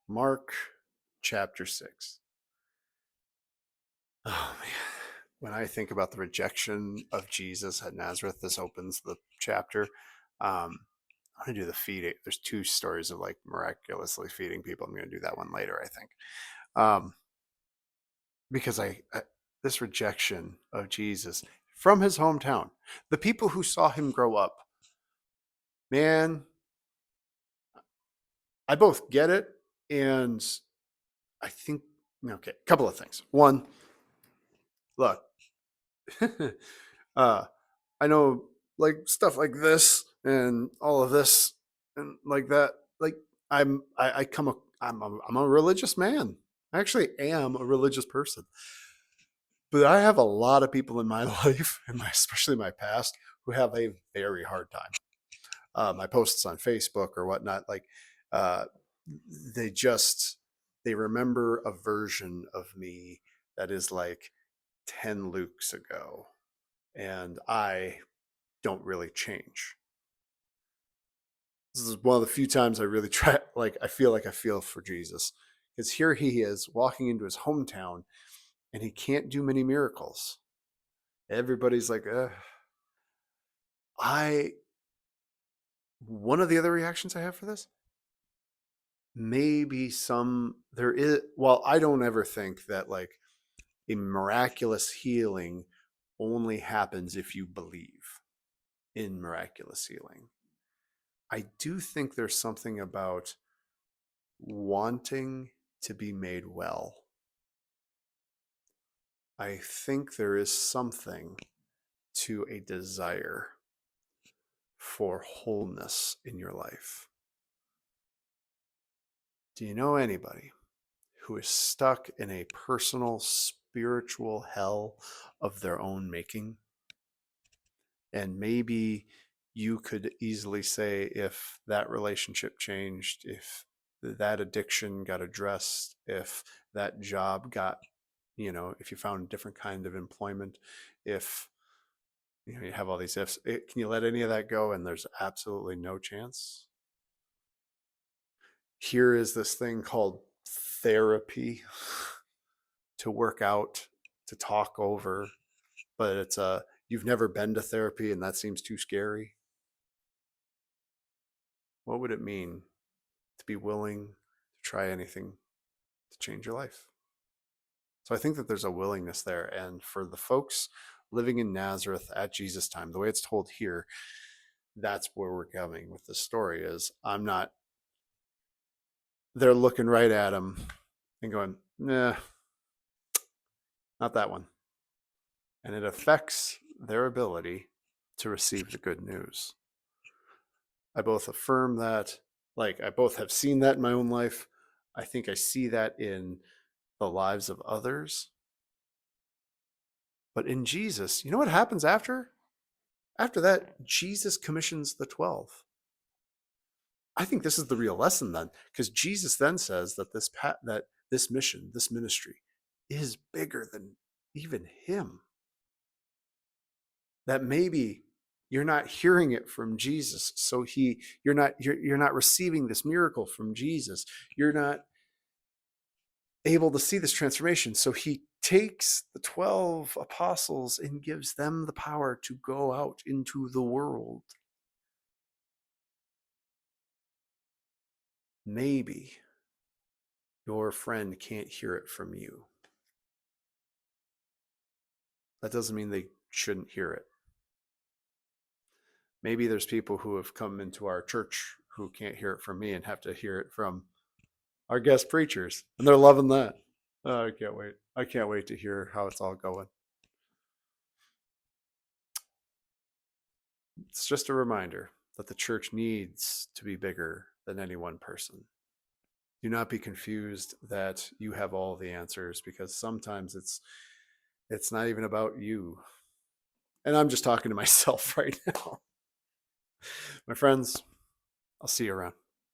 Mark chapter 6. Oh man. When I think about the rejection of Jesus at Nazareth, this opens the chapter. I'm going to do the feeding. There's two stories of like miraculously feeding people. I'm going to do that one later, I think. Um, because this rejection of Jesus from his hometown, the people who saw him grow up, man, I both get it and I think, okay, a couple of things. One, look, uh, I know like stuff like this and all of this and like that. Like I come a, I'm a religious man. I actually am a religious person, but I have a lot of people in my life and especially my past who have a very hard time. My posts on Facebook or whatnot, like uh, they just they remember a version of me that is like 10 Lukes ago, and I don't really change. This is one of the few times I really try, like, I feel for Jesus. Because here he is walking into his hometown and he can't do many miracles. Everybody's like, I, one of the other reactions I have for this, maybe there is, well, I don't ever think that like a miraculous healing only happens if you believe in miraculous healing. I do think there's something about wanting to be made well. I think there is something to a desire for wholeness in your life. Do you know anybody who is stuck in a personal spiritual hell of their own making? And maybe you could easily say if that relationship changed, if that addiction got addressed, if that job got, if you found a different kind of employment, if you have all these ifs, can you let any of that go? And there's absolutely no chance. Here is this thing called therapy to work out, to talk over, but you've never been to therapy and that seems too scary. What would it mean to be willing to try anything to change your life? So I think that there's a willingness there. And for the folks living in Nazareth at Jesus' time, the way it's told here, that's where we're going with the story is they're looking right at him and going, nah, not that one. And it affects their ability to receive the good news. I both affirm that, like, I both have seen that in my own life. I think I see that in the lives of others. But in Jesus, you know what happens after? After that, Jesus commissions the 12. I think this is the real lesson then, because Jesus then says that this mission, this ministry, is bigger than even him. That maybe you're not hearing it from Jesus, so you're not receiving this miracle from Jesus. You're not able to see this transformation. So he takes the 12 apostles and gives them the power to go out into the world. Maybe your friend can't hear it from you. That doesn't mean they shouldn't hear it. Maybe there's people who have come into our church who can't hear it from me and have to hear it from our guest preachers, and they're loving that. Oh, I can't wait. I can't wait to hear how it's all going. It's just a reminder that the church needs to be bigger than any one person. Do not be confused that you have all the answers, because sometimes it's not even about you. And I'm just talking to myself right now. My friends, I'll see you around.